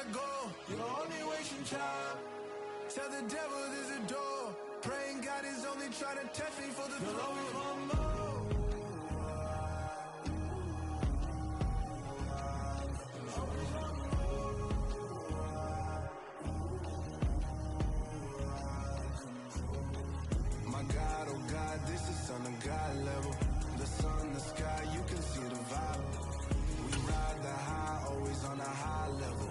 let go. You're only wasting time. Tell the devil there's a door. Praying God is only trying to test me for the glory. You'll always want more. My God, oh God, this is on a God level. The sun, the sky, you can see the vibe. We ride the high, always on a high level.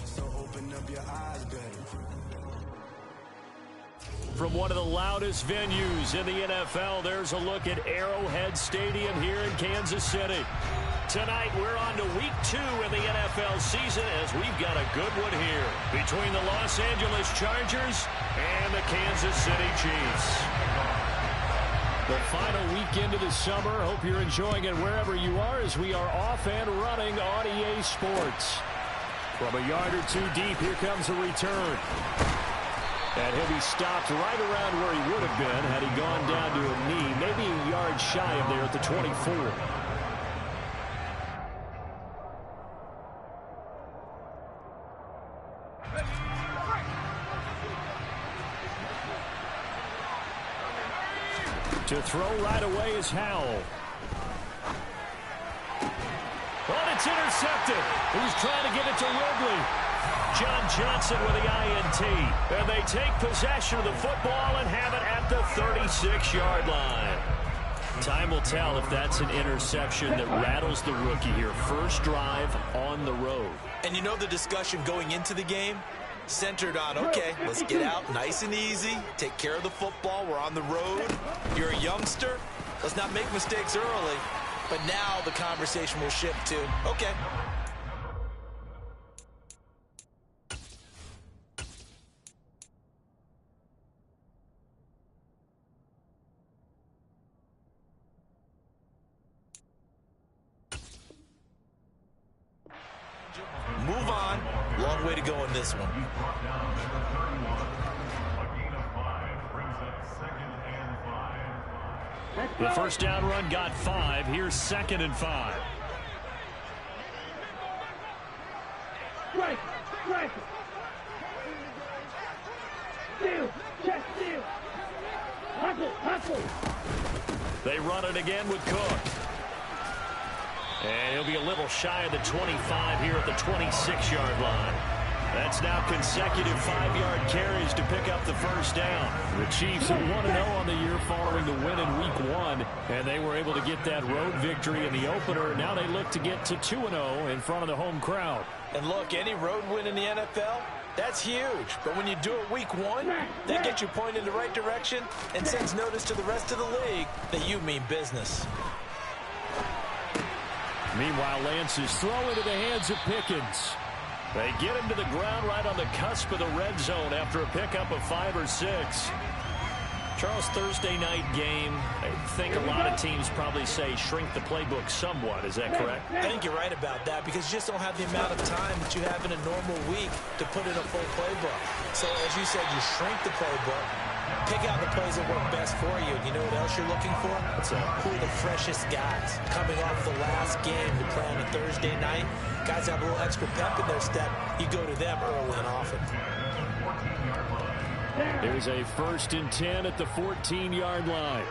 So open up your eyes better. From one of the loudest venues in the NFL, there's a look at Arrowhead Stadium here in Kansas City. Tonight, we're on to week 2 in the NFL season as we've got a good one here between the Los Angeles Chargers and the Kansas City Chiefs. The final weekend of the summer. Hope you're enjoying it wherever you are as we are off and running on EA Sports. From a yard or two deep, here comes a return. And he'll be stopped right around where he would have been had he gone down to a knee, maybe a yard shy of there at the 24. To throw right away is Howell. Oh, it's intercepted. He was trying to get it to Ridley. John Johnson with the INT. And they take possession of the football and have it at the 36-yard line. Time will tell if that's an interception that rattles the rookie here. First drive on the road. And you know the discussion going into the game? Centered on, okay, let's get out nice and easy, take care of the football, we're on the road, you're a youngster, let's not make mistakes early. But now the conversation will shift to, okay. Move on. Long way to go in this one. The first down run got 5. Here's 2nd and 5. Right. Steal. Check, steal. Hustle. They run it again with Cook. And he'll be a little shy of the 25 here at the 26-yard line. That's now consecutive 5-yard carries to pick up the first down. The Chiefs are 1-0 on the year following the win in Week 1, and they were able to get that road victory in the opener. Now they look to get to 2-0 in front of the home crowd. And look, any road win in the NFL, that's huge. But when you do it Week 1, that gets you pointed in the right direction and sends notice to the rest of the league that you mean business. Meanwhile, Lance is throwing to the hands of Pickens. They get him to the ground right on the cusp of the red zone after a pickup of 5 or 6. Charles, Thursday night game, I think a lot of teams probably say shrink the playbook somewhat. Is that correct? I think you're right about that because you just don't have the amount of time that you have in a normal week to put in a full playbook. So, as you said, you shrink the playbook, pick out the plays that work best for you. And you know what else you're looking for? Who are the freshest guys coming off the last game to play on a Thursday night? Guys have a little extra pep in their step. You go to them early and often. There's a 1st and 10 at the 14-yard line.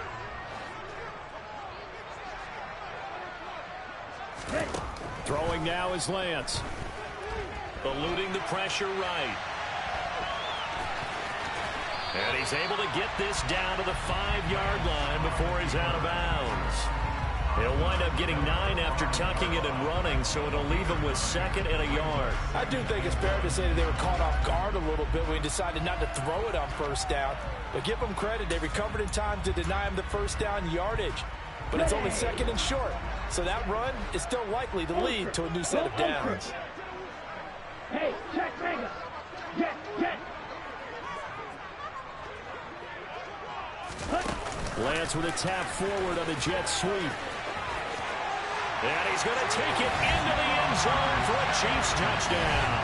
Throwing now is Lance. Eluding the pressure right. And he's able to get this down to the 5-yard line before he's out of bounds. He'll wind up getting 9 after tucking it and running, so it'll leave him with 2nd and a yard. I do think it's fair to say that they were caught off guard a little bit when he decided not to throw it on first down. But give them credit. They recovered in time to deny him the first down yardage. But it's only 2nd and short. So that run is still likely to lead to a new set of downs. Hey, check, Vegas. Get. Lance with a tap forward on the jet sweep. And he's going to take it into the end zone for a Chiefs touchdown.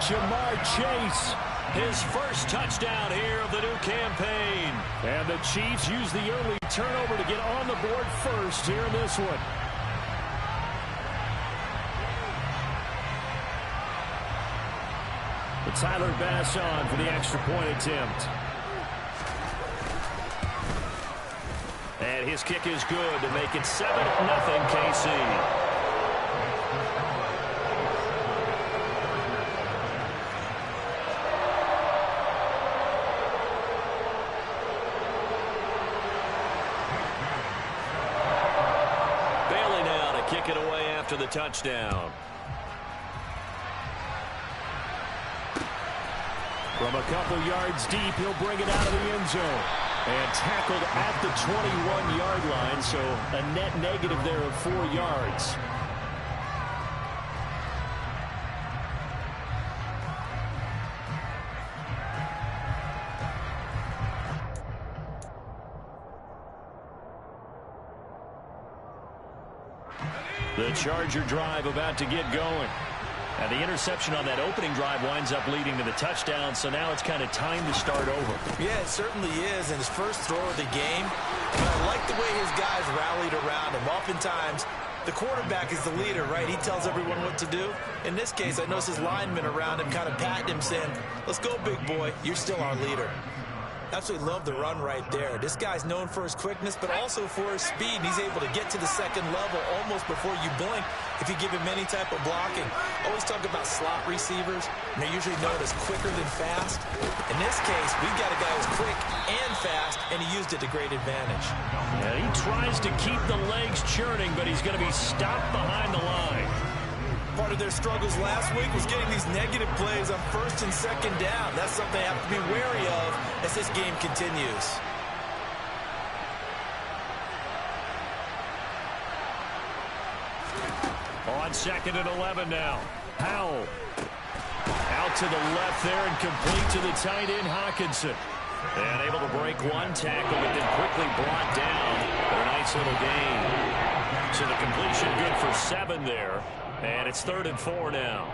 Jamar Chase, his first touchdown here of the new campaign. And the Chiefs use the early turnover to get on the board first here in this one. Tyler Bass on for the extra point attempt. And his kick is good to make it 7-0 KC. Kick it away after the touchdown. From a couple yards deep, he'll bring it out of the end zone. And tackled at the 21-yard line, so a net negative there of 4 yards. The Charger drive about to get going. And the interception on that opening drive winds up leading to the touchdown, so now it's kind of time to start over. Yeah, it certainly is, and his first throw of the game. But I like the way his guys rallied around him. Oftentimes, the quarterback is the leader, right? He tells everyone what to do. In this case, I noticed his linemen around him kind of patting him, saying, let's go, big boy. You're still our leader. Absolutely love the run right there. This guy's known for his quickness, but also for his speed. And he's able to get to the second level almost before you blink if you give him any type of blocking. Always talk about slot receivers, and they're usually known as quicker than fast. In this case, we've got a guy who's quick and fast, and he used it to great advantage. Yeah, he tries to keep the legs churning, but he's going to be stopped behind the line. Part of their struggles last week was getting these negative plays on first and second down. That's something they have to be wary of as this game continues. On 2nd and 11 now. Powell. Out to the left there and complete to the tight end, Hawkinson. And able to break one tackle, but then quickly brought down. But a nice little gain. So the completion good for 7 there. And it's 3rd and 4 now.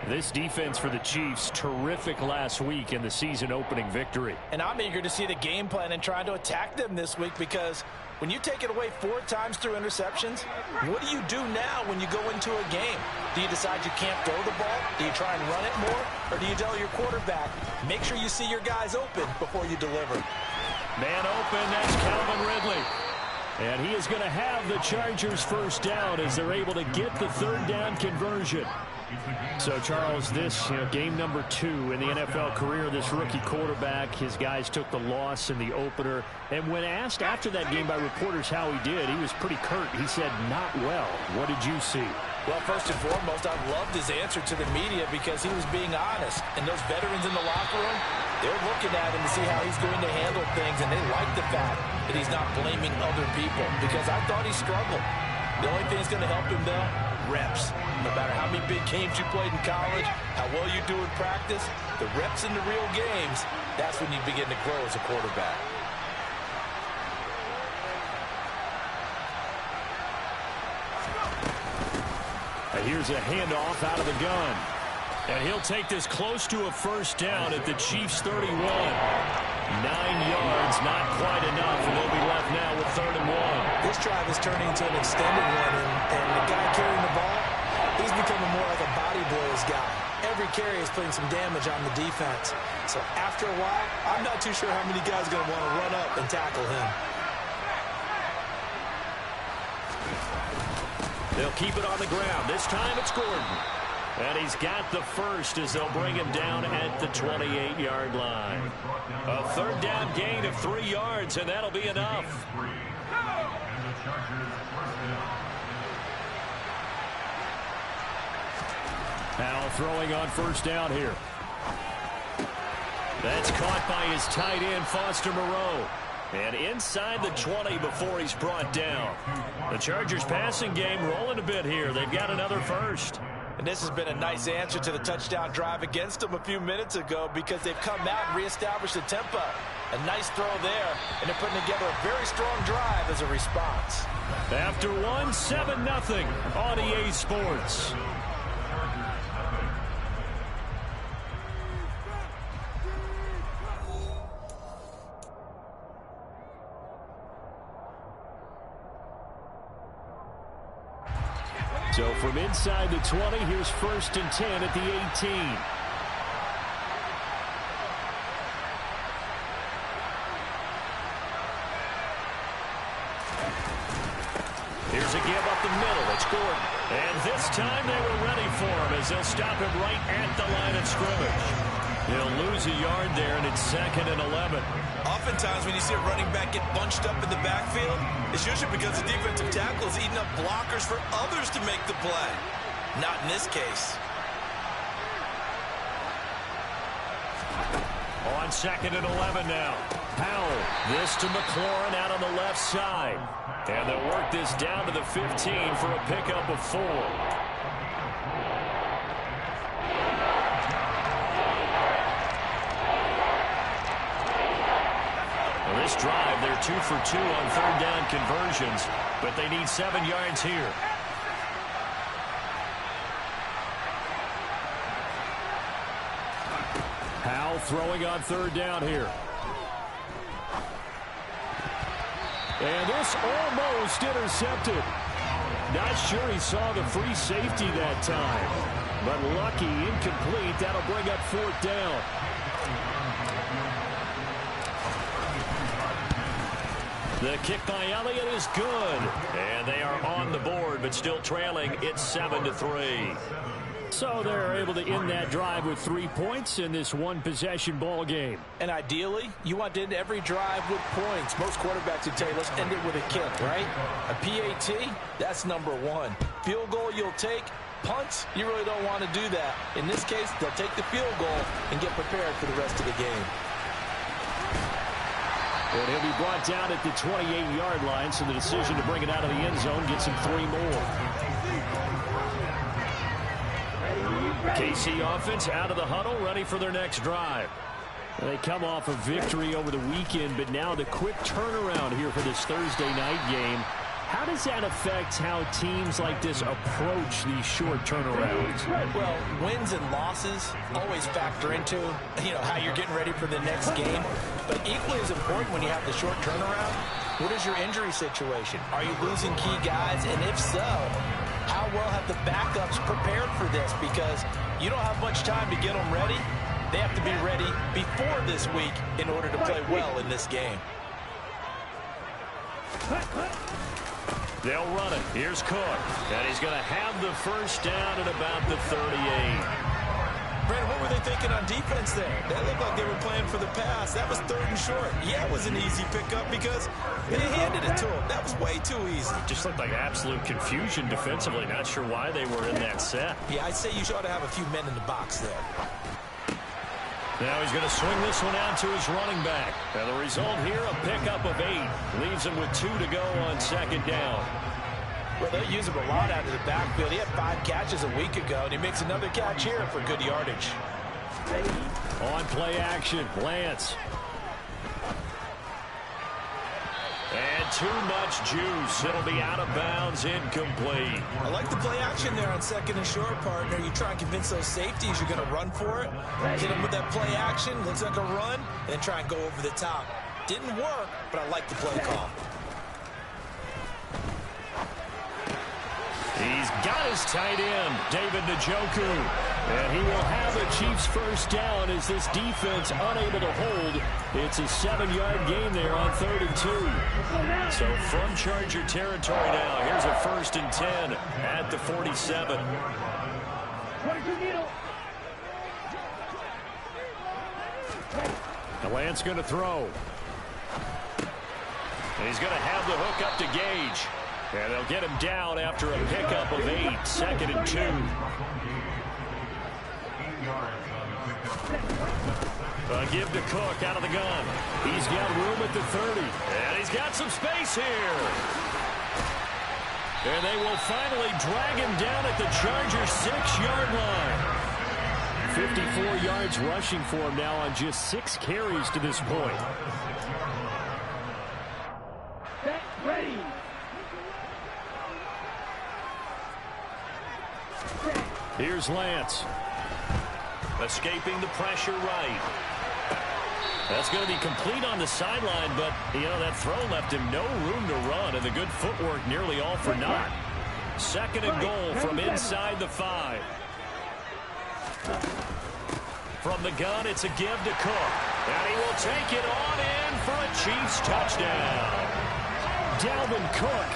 This defense for the Chiefs, terrific last week in the season-opening victory. And I'm eager to see the game plan and trying to attack them this week, because when you take it away 4 times through interceptions, what do you do now when you go into a game? Do you decide you can't throw the ball? Do you try and run it more? Or do you tell your quarterback, make sure you see your guys open before you deliver? Man open, that's Calvin Ridley. And he is going to have the Chargers first down as they're able to get the 3rd down conversion. So, Charles, this game number 2 in the NFL career, this rookie quarterback, his guys took the loss in the opener. And when asked after that game by reporters how he did, he was pretty curt. He said, not well. What did you see? Well, first and foremost, I loved his answer to the media because he was being honest. And those veterans in the locker room, they're looking at him to see how he's going to handle things, and they like the fact that he's not blaming other people, because I thought he struggled. The only thing that's going to help him, though, reps. No matter how many big games you played in college, how well you do in practice, the reps in the real games, that's when you begin to grow as a quarterback. And here's a handoff out of the gun. And he'll take this close to a first down at the Chiefs' 31. 9 yards, not quite enough, and they'll be left now with 3rd and 1. This drive is turning into an extended one, and the guy carrying the ball, he's becoming more like a body blows guy. Every carry is putting some damage on the defense. So after a while, I'm not too sure how many guys are going to want to run up and tackle him. They'll keep it on the ground. This time it's Gordon. And he's got the first as they'll bring him down at the 28-yard line. A 3rd down gain of 3 yards, and that'll be enough. Now throwing on first down here. That's caught by his tight end, Foster Moreau. And inside the 20 before he's brought down. The Chargers passing game rolling a bit here. They've got another first. And this has been a nice answer to the touchdown drive against them a few minutes ago, because they've come out and reestablished the tempo. A nice throw there, and they're putting together a very strong drive as a response. After 7-0 on EA Sports. So from inside the 20, here's 1st and 10 at the 18. time they were ready for him as they'll stop him right at the line of scrimmage. He'll lose a yard there, and it's 2nd and 11. Oftentimes when you see a running back get bunched up in the backfield, it's usually because the defensive tackle is eating up blockers for others to make the play. Not in this case. On 2nd and 11 now. Powell, this to McLaurin out on the left side. And they'll work this down to the 15 for a pickup of 4. Well, this drive, they're 2 for 2 on 3rd down conversions, but they need 7 yards here. Powell throwing on 3rd down here. And this almost intercepted. Not sure he saw the free safety that time. But lucky, incomplete. That'll bring up 4th down. The kick by Elliott is good. And they are on the board, but still trailing. It's 7-3. So they're able to end that drive with 3 points in this one-possession ball game. And ideally, you want to end every drive with points. Most quarterbacks would tell you, let's end it with a kick, right? A PAT, that's number 1. Field goal you'll take. Punts, you really don't want to do that. In this case, they'll take the field goal and get prepared for the rest of the game. And he'll be brought down at the 28-yard line, so the decision to bring it out of the end zone gets him 3 more. KC offense out of the huddle, ready for their next drive. They come off a victory over the weekend, but now the quick turnaround here for this Thursday night game. How does that affect how teams like this approach these short turnarounds? Well, wins and losses always factor into, how you're getting ready for the next game. But equally as important when you have the short turnaround, what is your injury situation? Are you losing key guys? And if so, how well have the backups prepared for this? Because you don't have much time to get them ready. They have to be ready before this week in order to play well in this game. They'll run it. Here's Cook. And he's going to have the first down at about the 38. Brandon, what were they thinking on defense there? That looked like they were playing for the pass. That was 3rd and short. Yeah, it was an easy pickup because they handed it to him. That was way too easy. Just looked like absolute confusion defensively. Not sure why they were in that set. Yeah, I'd say you ought to have a few men in the box there. Now he's going to swing this one out to his running back. And the result here, a pickup of 8. Leaves him with 2 to go on 2nd down. Well, they'll use him a lot out of the backfield. He had 5 catches a week ago, and he makes another catch here for good yardage. On play action, Lance. And too much juice. It'll be out of bounds, incomplete. I like the play action there on 2nd and short, partner. You try and convince those safeties you're going to run for it. Hit them with that play action. Looks like a run. And then try and go over the top. Didn't work, but I like the play call. He's got his tight end, David Njoku. And he will have the Chiefs first down as this defense unable to hold. It's a 7-yard gain there on 3rd and 2. So from Charger territory now, here's a 1st and 10 at the 47. 22 needle. Lance going to throw. And he's going to have the hook up to Gage. And they'll get him down after a pickup of 8, 2nd and 2. Give to Cook out of the gun. He's got room at the 30. And he's got some space here. And they will finally drag him down at the Chargers' 6-yard line. 54 yards rushing for him now on just 6 carries to this point. Set, ready. Here's Lance. Escaping the pressure right. That's going to be complete on the sideline, but, that throw left him no room to run, and the good footwork nearly all for naught. 2nd and goal from inside the 5. From the gun, it's a give to Cook. And he will take it on in for a Chiefs touchdown. Dalvin Cook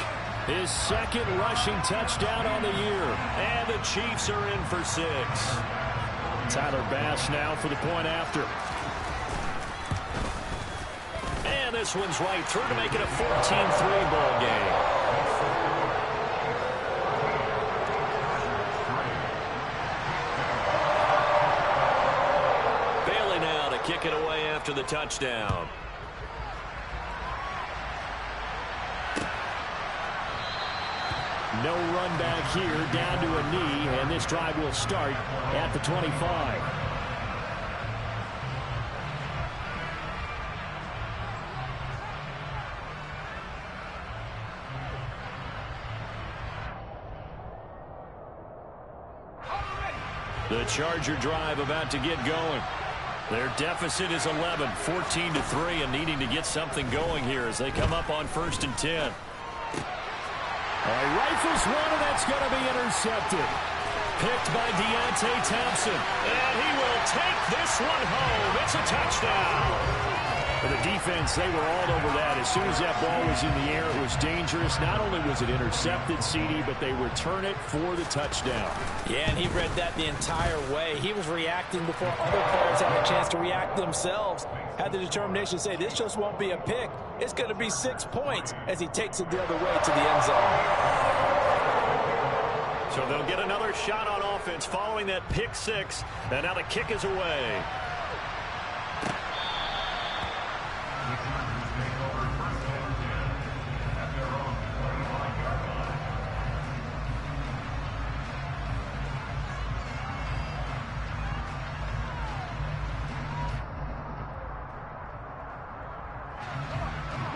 His second rushing touchdown on the year. And the Chiefs are in for 6. Tyler Bass now for the point after. And this one's right through to make it a 14-3 ball game. Bailey now to kick it away after the touchdown. No run back here, down to a knee, and this drive will start at the 25. The Charger drive about to get going. Their deficit is 11, 14-3, and needing to get something going here as they come up on 1st and 10. Rifles one, and that's going to be intercepted. Picked by Deontay Thompson. And he will take this one home. It's a touchdown. For the defense, they were all over that. As soon as that ball was in the air, it was dangerous. Not only was it intercepted, CD, but they return it for the touchdown. Yeah, and he read that the entire way. He was reacting before other players had a chance to react themselves. Had the determination to say, this just won't be a pick. It's going to be 6 points as he takes it the other way to the end zone. So they'll get another shot on offense following that pick 6. And now the kick is away.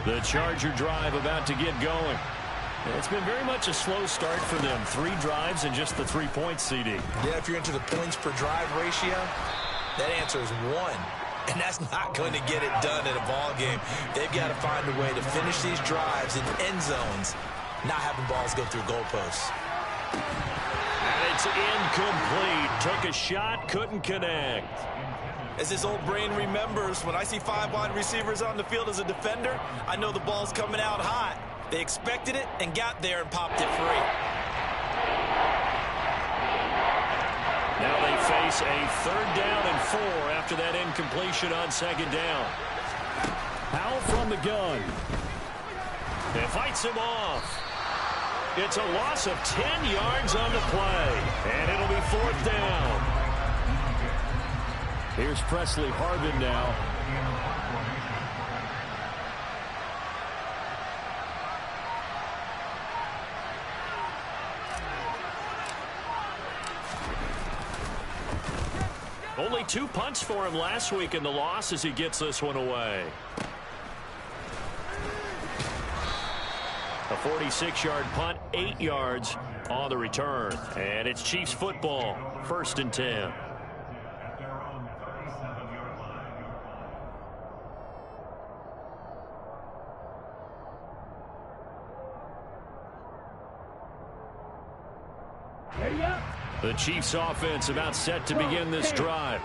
The Charger drive about to get going. It's been very much a slow start for them. 3 drives and just the 3 points, CD. Yeah, if you're into the points per drive ratio, that answer is 1. And that's not going to get it done in a ball game. They've got to find a way to finish these drives in end zones, not having balls go through goalposts. And it's incomplete. Took a shot, couldn't connect. As his old brain remembers, when I see 5 wide receivers on the field as a defender, I know the ball's coming out hot. They expected it and got there and popped it free. Now they face a 3rd down and 4 after that incompletion on 2nd down. Powell from the gun. It fights him off. It's a loss of 10 yards on the play, and it'll be 4th down. Here's Presley Harvin now. Only 2 punts for him last week in the loss as he gets this one away. A 46-yard punt, 8 yards on the return. And it's Chiefs football, 1st and 10. The Chiefs offense about set to begin this drive.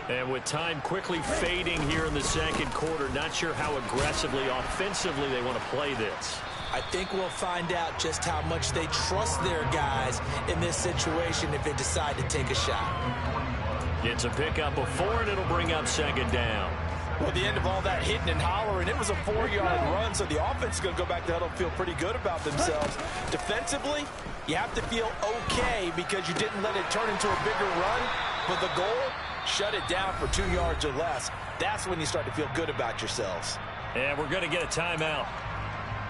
And with time quickly fading here in the 2nd quarter, not sure how aggressively, offensively they want to play this. I think we'll find out just how much they trust their guys in this situation if they decide to take a shot. It's a pickup of 4, and it'll bring up 2nd down. Well, at the end of all that hitting and hollering, it was a 4-yard run, so the offense is going to go back to huddle and feel pretty good about themselves. Defensively, you have to feel okay because you didn't let it turn into a bigger run, but the goal, shut it down for 2 yards or less. That's when you start to feel good about yourselves. And we're going to get a timeout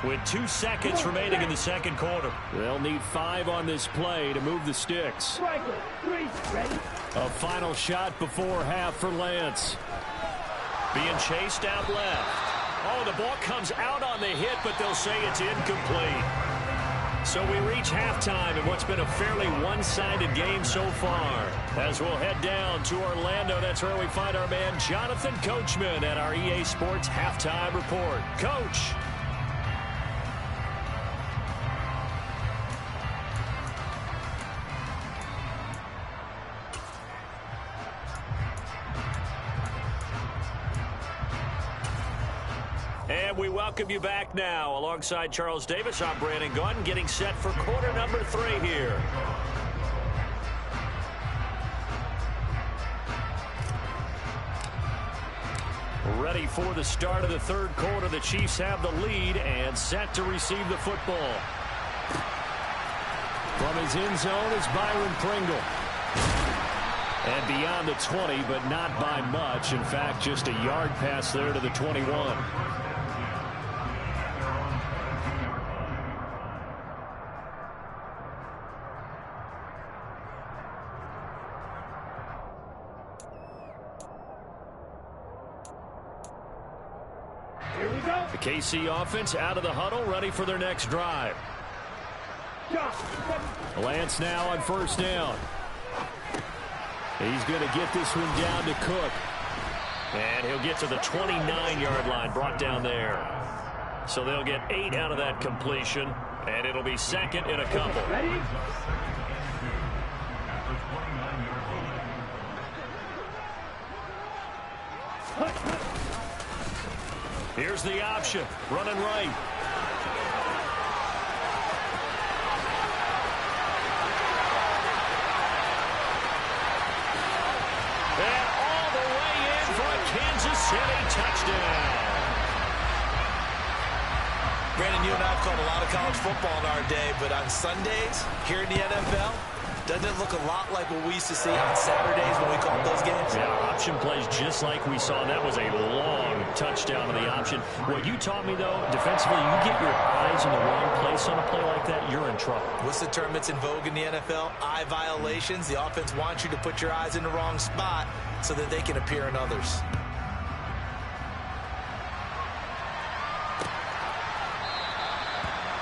with 2 seconds remaining in the 2nd quarter. They'll need 5 on this play to move the sticks. A final shot before half for Lance. Being chased out left. Oh, the ball comes out on the hit, but they'll say it's incomplete. So we reach halftime in what's been a fairly one-sided game so far. As we'll head down to Orlando, that's where we find our man Jonathan Coachman at our EA Sports Halftime Report. Coach. And we welcome you back now. Alongside Charles Davis, I'm Brandon Gaudin, getting set for quarter number 3 here. Ready for the start of the third quarter. The Chiefs have the lead and set to receive the football. From his end zone is Byron Pringle. And beyond the 20, but not by much. In fact, just a yard pass there to the 21. The KC offense out of the huddle, ready for their next drive. Lance now on first down. He's going to get this one down to Cook. And he'll get to the 29-yard line, brought down there. So they'll get 8 out of that completion, and it'll be second in a couple. Ready? Here's the option, running right. And all the way in for a Kansas City touchdown. Brandon, you and I have called a lot of college football in our day, but on Sundays here in the NFL, doesn't it look a lot like what we used to see on Saturdays when we called those games? Yeah, option plays just like we saw. That was a long touchdown to the option. What you taught me, though, defensively, you get your eyes in the wrong place on a play like that, you're in trouble. What's the term that's in vogue in the NFL? Eye violations. The offense wants you to put your eyes in the wrong spot so that they can appear in others.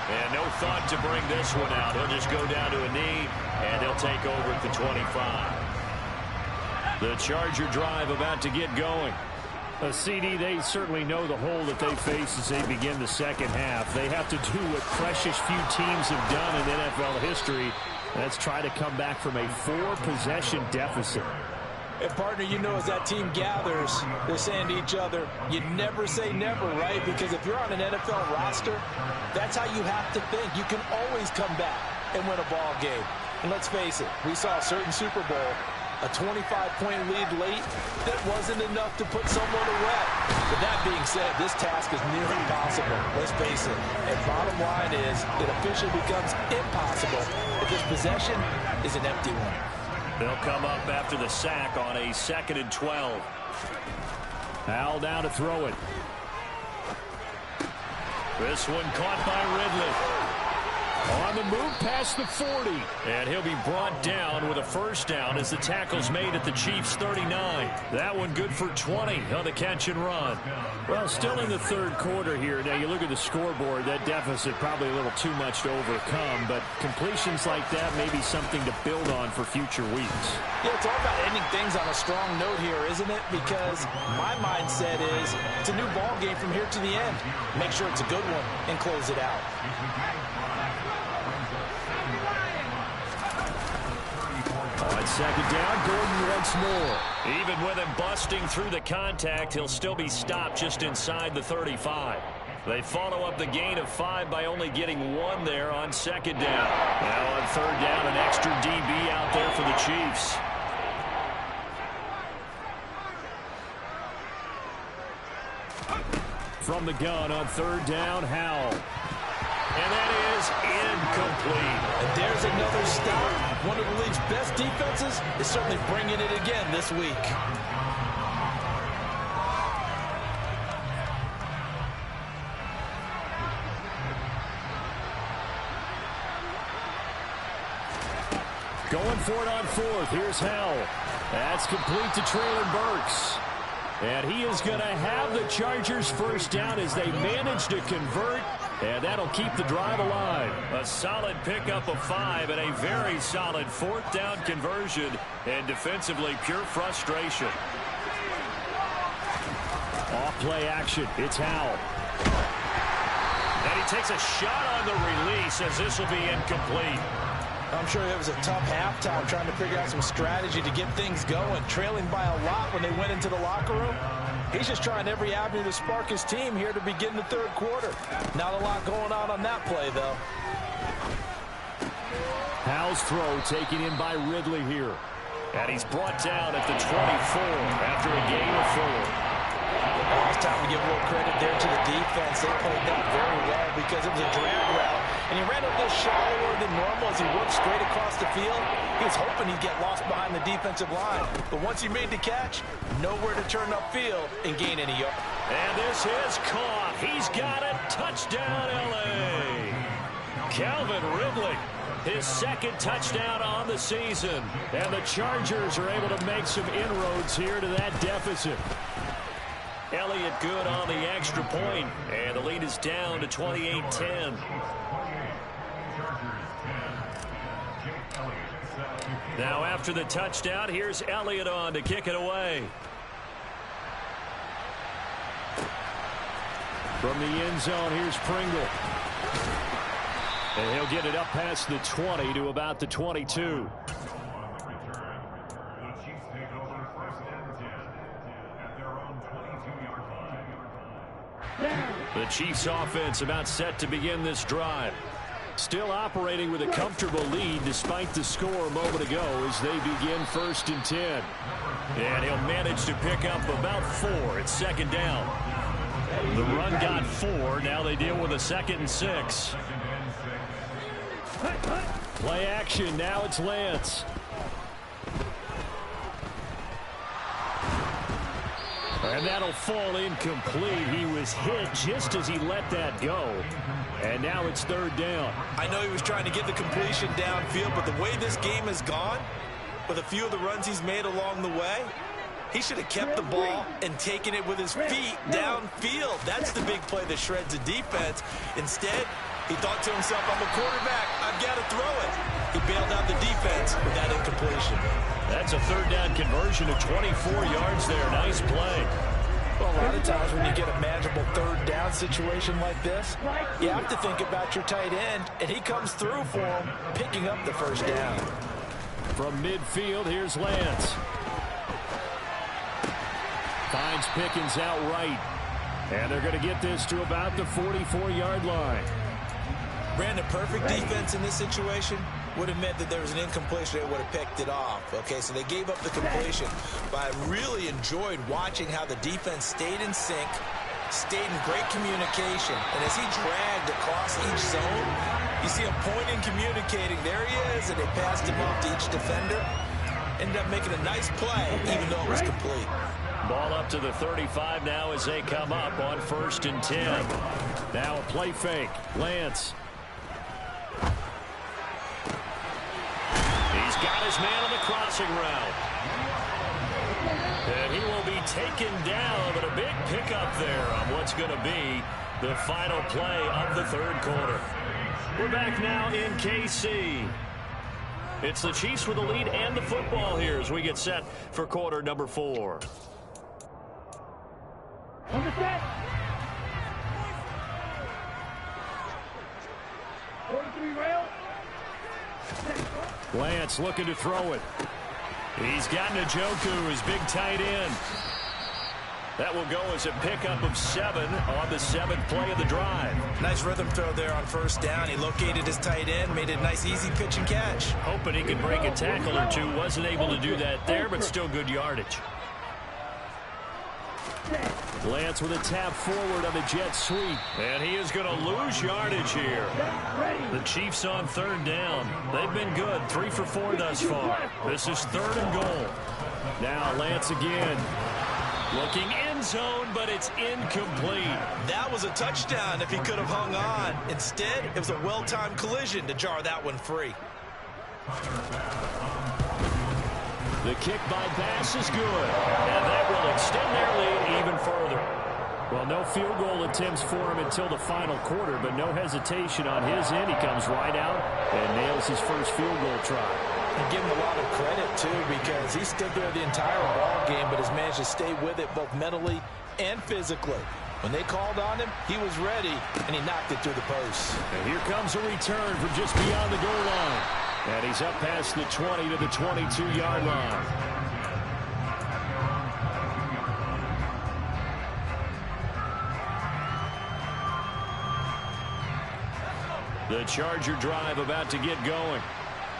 And no thought to bring this one out. He'll just go down to a knee, and they'll take over at the 25. The Charger drive about to get going. CD, they certainly know the hole that they face as they begin the second half. They have to do what precious few teams have done in NFL history. That's try to come back from a 4-possession deficit. And, partner, you know, as that team gathers, they're saying to each other, you never say never, right? Because if you're on an NFL roster, that's how you have to think. You can always come back and win a ball game. And let's face it, we saw a certain Super Bowl, a 25-point lead late, that wasn't enough to put someone away. But that being said, this task is nearly impossible. Let's face it. And bottom line is, it officially becomes impossible if this possession is an empty one. They'll come up after the sack on a 2nd and 12. Howell down to throw it. This one caught by Ridley. On the move past the 40. And he'll be brought down with a first down as the tackle's made at the Chiefs' 39. That one good for 20 on the catch and run. Well, still in the third quarter here. Now, you look at the scoreboard, that deficit probably a little too much to overcome, but completions like that may be something to build on for future weeks. Yeah, it's all about ending things on a strong note here, isn't it? Because my mindset is it's a new ball game from here to the end. Make sure it's a good one and close it out. On second down, Gordon once more. Even with him busting through the contact, he'll still be stopped just inside the 35. They follow up the gain of 5 by only getting 1 there on second down. Now on third down, an extra DB out there for the Chiefs. From the gun on third down, Howell. And that is incomplete. And there's another stop. One of the league's best defenses is certainly bringing it again this week. Going for it on fourth. Here's Howell. That's complete to Traylon Burks. And he is going to have the Chargers first down as they manage to convert. And that'll keep the drive alive. A solid pickup of 5 and a very solid fourth down conversion. And defensively, pure frustration. Off play action. It's Howell. And he takes a shot on the release as this will be incomplete. I'm sure it was a tough halftime trying to figure out some strategy to get things going. Trailing by a lot when they went into the locker room. He's just trying every avenue to spark his team here to begin the third quarter. Not a lot going on that play, though. Howell's throw taken in by Ridley here. And he's brought down at the 24 after a gain of 4. Well, it's time to give a little credit there to the defense. They played that very well because it was a drag route. And he ran a little shallower than normal as he worked straight across the field. He was hoping he'd get lost behind the defensive line. But once he made the catch, nowhere to turn upfield and gain any yards. And this is caught. He's got it. Touchdown, L.A. Calvin Ridley, his second touchdown on the season. And the Chargers are able to make some inroads here to that deficit. Elliott good on the extra point, and the lead is down to 28-10. Now after the touchdown, here's Elliott on to kick it away. From the end zone, here's Pringle. And he'll get it up past the 20 to about the 22. The Chiefs offense about set to begin this drive. Still operating with a comfortable lead despite the score a moment ago as they begin 1st and 10. And he'll manage to pick up about 4 at second down. The run got 4. Now they deal with a 2nd and 6. Play action. Now it's Lance. And that'll fall incomplete. He was hit just as he let that go. And now it's 3rd down. I know he was trying to get the completion downfield, but the way this game has gone, with a few of the runs he's made along the way, he should have kept the ball and taken it with his feet downfield. That's the big play that shreds the defense. Instead, he thought to himself, I'm a quarterback, I've got to throw it. He bailed out the defense with that incompletion. That's a 3rd down conversion of 24 yards there. Nice play. Well, a lot of times when you get a manageable 3rd down situation like this, you have to think about your tight end, and he comes through for him, picking up the 1st down. From midfield, here's Lance. Finds Pickens out right. And they're going to get this to about the 44-yard line. Brandon, perfect defense in this situation would have meant that there was an incompletion. They would have picked it off. Okay, so they gave up the completion. But I really enjoyed watching how the defense stayed in sync, stayed in great communication. And as he dragged across each zone, you see him pointing, communicating. There he is, and they passed him off to each defender. Ended up making a nice play, even though it was complete. Ball up to the 35 now as they come up on 1st and 10. Now a play fake. Lance. He's got his man on the crossing route. And he will be taken down, but a big pickup there on what's going to be the final play of the 3rd quarter. We're back now in KC. It's the Chiefs with the lead and the football here as we get set for quarter number 4. On the set. 43 rail. Lance looking to throw it. He's got Njoku, his big tight end. That will go as a pickup of 7 on the 7th play of the drive. Nice rhythm throw there on 1st down. He located his tight end, made it a nice easy pitch and catch. Hoping he could break a tackle or two. Wasn't able to do that there, but still good yardage. Lance with a tap forward on the jet sweep. And he is going to lose yardage here. The Chiefs on 3rd down. They've been good. 3 for 4 thus far. This is 3rd and goal. Now Lance again. Looking end zone, but it's incomplete. That was a touchdown if he could have hung on. Instead, it was a well-timed collision to jar that one free. The kick by Bass is good, and that will extend their lead even further. Well, no field goal attempts for him until the final quarter, but no hesitation on his end. He comes right out and nails his first field goal try. And give him a lot of credit, too, because he stood there the entire ball game, but has managed to stay with it both mentally and physically. When they called on him, he was ready, and he knocked it through the post. And here comes a return from just beyond the goal line. And he's up past the 20 to the 22-yard line. The Charger drive about to get going.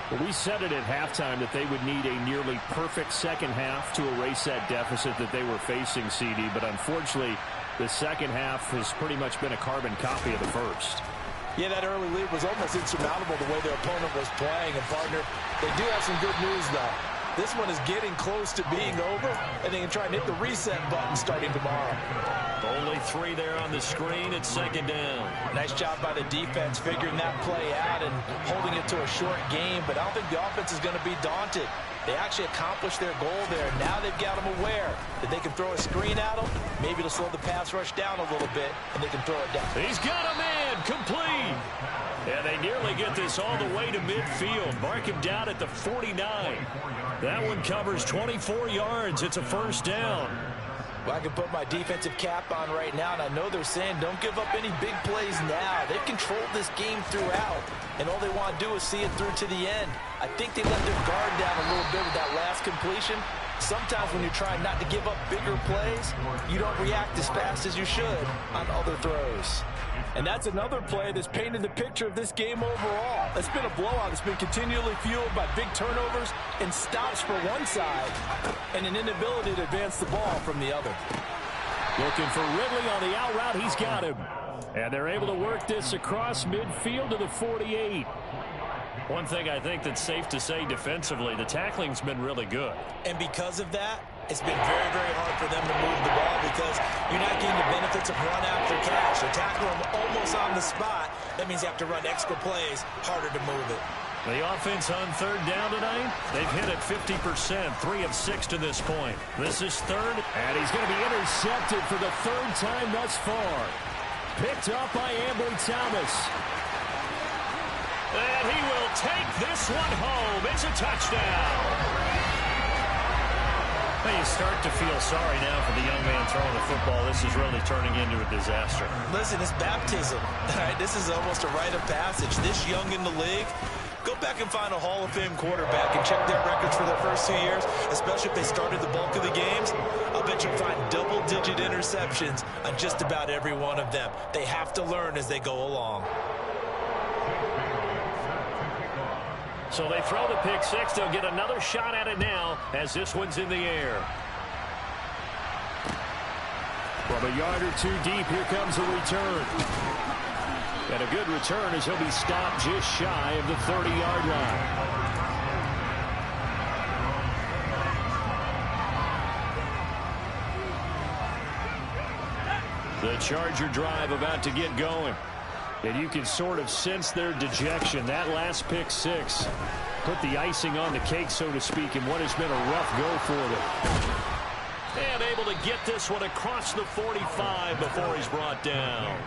Well, we said it at halftime that they would need a nearly perfect second half to erase that deficit that they were facing, CD. But unfortunately, the second half has pretty much been a carbon copy of the first. Yeah, that early lead was almost insurmountable the way their opponent was playing. And, partner, they do have some good news, though. This one is getting close to being over, and they can try and hit the reset button starting tomorrow. Only 3 there on the screen. It's second down. Nice job by the defense figuring that play out and holding it to a short game, but I don't think the offense is going to be daunted. They actually accomplished their goal there. Now they've got them aware that they can throw a screen at them. Maybe it'll slow the pass rush down a little bit, and they can throw it down. He's got a man. Complete. And they nearly get this all the way to midfield. Mark him down at the 49. That one covers 24 yards. It's a first down. Well, I can put my defensive cap on right now, and I know they're saying don't give up any big plays now. They've controlled this game throughout, and all they want to do is see it through to the end. I think they let their guard down a little bit with that last completion. Sometimes when you're trying not to give up bigger plays, you don't react as fast as you should on other throws. And that's another play that's painted the picture of this game overall. It's been a blowout. It's been continually fueled by big turnovers and stops for one side and an inability to advance the ball from the other. Looking for Ridley on the out route. He's got him. And they're able to work this across midfield to the 48. One thing I think that's safe to say defensively, the tackling's been really good. And because of that, it's been very, very hard for them to move the ball because you're not getting the benefits of run after catch. They tackle them almost on the spot. That means you have to run extra plays, harder to move it. The offense on third down tonight, they've hit it 50%, 3 of 6 to this point. This is third, and he's going to be intercepted for the third time thus far. Picked up by Ambry Thomas. And he will take this one home. It's a touchdown. Well, you start to feel sorry now for the young man throwing the football. This is really turning into a disaster. Listen, it's baptism. All right, this is almost a rite of passage. This young in the league, go back and find a Hall of Fame quarterback and check their records for their first 2 years, especially if they started the bulk of the games. I'll bet you'll find double-digit interceptions on just about every one of them. They have to learn as they go along. So they throw the pick six. They'll get another shot at it now as this one's in the air. From a yard or 2 deep, here comes a return. And a good return as he'll be stopped just shy of the 30-yard line. The Charger drive about to get going. And you can sort of sense their dejection. That last pick six put the icing on the cake, so to speak, in what has been a rough go for them. And able to get this one across the 45 before he's brought down.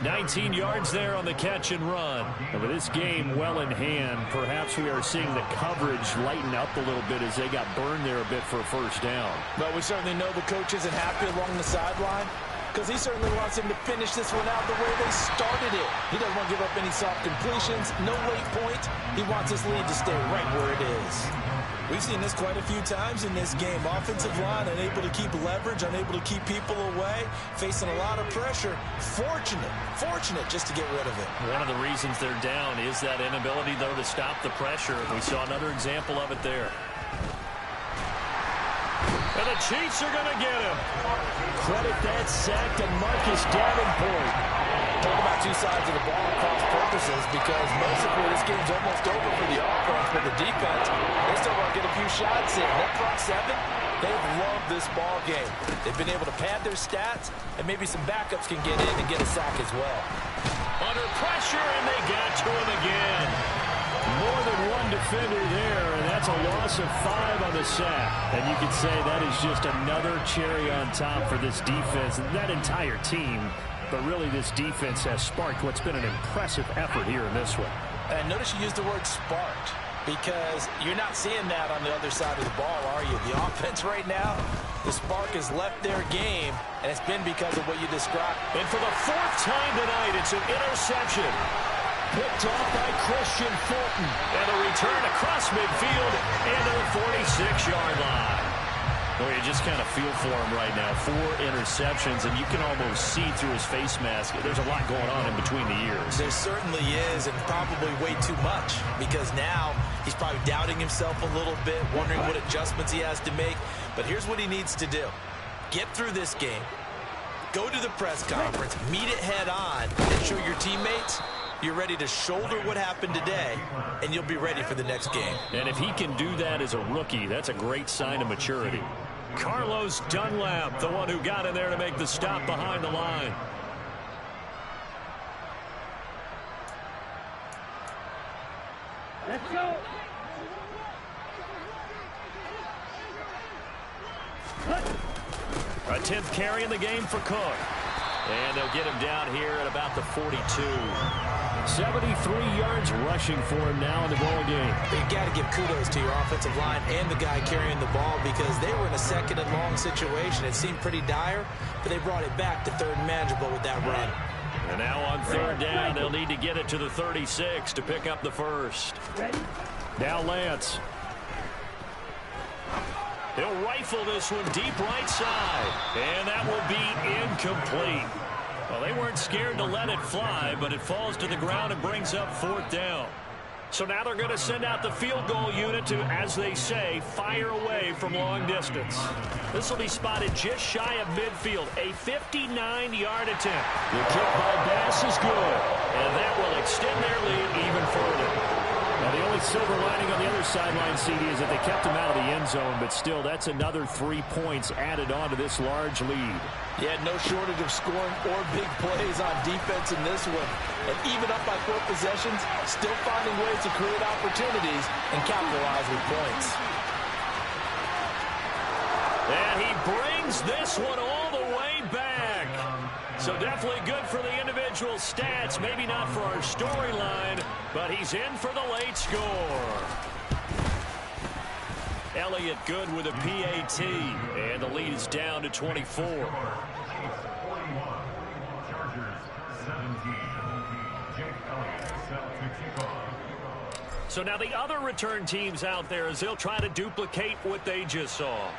19 yards there on the catch and run. And with this game well in hand, perhaps we are seeing the coverage lighten up a little bit as they got burned there a bit for a first down. But we certainly know the coach isn't happy along the sideline, because he certainly wants him to finish this one out the way they started it. He doesn't want to give up any soft completions, no late points. He wants his lead to stay right where it is. We've seen this quite a few times in this game. Offensive line unable to keep leverage, unable to keep people away, facing a lot of pressure. Fortunate just to get rid of it. One of the reasons they're down is that inability, though, to stop the pressure. We saw another example of it there. And the Chiefs are going to get him. Credit that sack to Marcus Davenport. Talk about 2 sides of the ball across purposes, because basically this game's almost over for the offense, but the defense, they still want to get a few shots in. That front 7, they've loved this ball game. They've been able to pad their stats, and maybe some backups can get in and get a sack as well. Under pressure, and they got to him again. More than one defender there, and that's a loss of 5 on the sack. And you could say that is just another cherry on top for this defense and that entire team. But really, this defense has sparked what's been an impressive effort here in this one. And notice you used the word sparked, because you're not seeing that on the other side of the ball, are you? The offense right now, the spark has left their game, and it's been because of what you described. And for the 4th time tonight, it's an interception. Picked off by Christian Fulton. And a return across midfield into the 46-yard line. Well, you just kind of feel for him right now. 4 interceptions, and you can almost see through his face mask. There's a lot going on in between the ears. There certainly is, and probably way too much, because now he's probably doubting himself a little bit, wondering what adjustments he has to make. But here's what he needs to do. Get through this game, go to the press conference, meet it head on, and show your teammates you're ready to shoulder what happened today, and you'll be ready for the next game. And if he can do that as a rookie, that's a great sign of maturity. Carlos Dunlap, the one who got in there to make the stop behind the line. Let's go. A 10th carry in the game for Cook. And they'll get him down here at about the 42. 73 yards rushing for him now in the ball game. You got to give kudos to your offensive line and the guy carrying the ball, because they were in a 2nd and long situation. It seemed pretty dire, but they brought it back to 3rd and manageable with that run. And now on 3rd down, they'll need to get it to the 36 to pick up the first. Now Lance. He'll rifle this one deep right side. And that will be incomplete. Well, they weren't scared to let it fly, but it falls to the ground and brings up 4th down. So now they're going to send out the field goal unit to, as they say, fire away from long distance. This will be spotted just shy of midfield, a 59-yard attempt. The kick by Bass is good. And that will extend their lead even further. Now, the only silver lining on the other sideline, CD, is that they kept him out of the end zone, but still, that's another 3 points added on to this large lead. Yeah, no shortage of scoring or big plays on defense in this one. And even up by 4 possessions, still finding ways to create opportunities and capitalize with points. And he brings this one all the way back. So definitely good for the individual stats. Maybe not for our storyline, but he's in for the late score. Elliott good with a PAT, and the lead is down to 24. So now the other return teams out there, as they'll try to duplicate what they just saw.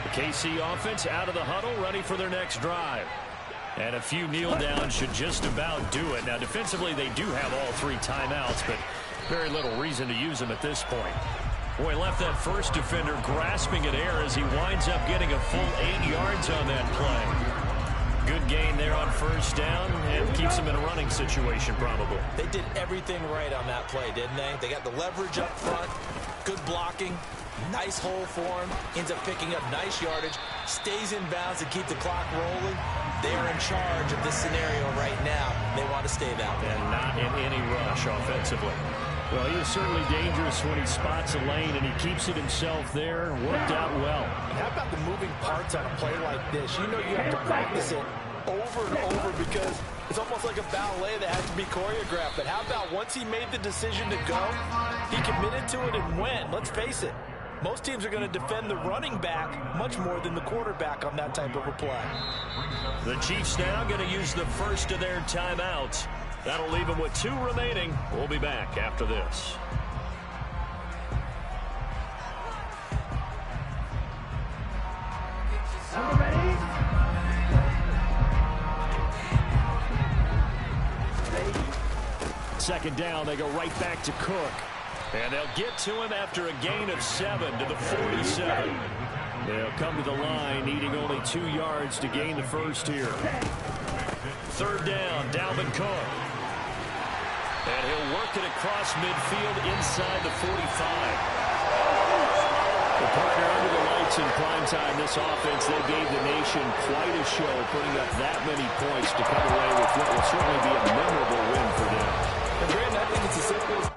The KC offense out of the huddle, ready for their next drive. And a few kneel downs should just about do it. Now, defensively, they do have all 3 timeouts, but very little reason to use them at this point. Boy, left that first defender grasping at air as he winds up getting a full 8 yards on that play. Good gain there on 1st down, and keeps him in a running situation probably. They did everything right on that play, didn't they? They got the leverage up front, good blocking, nice hole for him, ends up picking up nice yardage, stays in bounds to keep the clock rolling. They're in charge of this scenario right now. They want to stay that way. And not in any rush offensively. Well, he is certainly dangerous when he spots a lane, and he keeps it himself there. Worked out well. And how about the moving parts on a play like this? You know you have to practice it over and over, because it's almost like a ballet that has to be choreographed. But how about once he made the decision to go, he committed to it and went. Let's face it, most teams are going to defend the running back much more than the quarterback on that type of a play. The Chiefs now going to use the first of their timeouts. That'll leave them with 2 remaining. We'll be back after this. Second down, they go right back to Cook. And they'll get to him after a gain of 7 to the 47. They'll come to the line, needing only 2 yards to gain the first here. 3rd down, Dalvin Cook. And he'll work it across midfield inside the 45. The partner under the lights in primetime, this offense, they gave the nation quite a show, putting up that many points to come away with what will certainly be a memorable win for them. And Brandon, I think it's as simple as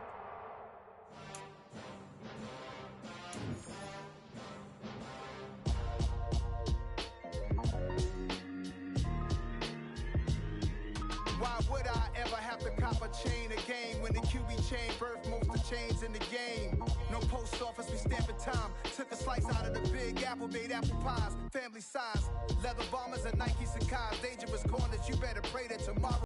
Why would I ever have to cop a chain a game when the QB chain birth most of the chains in the game? No post office, we stamping time. Took a slice out of the big apple, made apple pies. Family size, leather bombers and Nike Sacai's. Dangerous corners, you better pray that tomorrow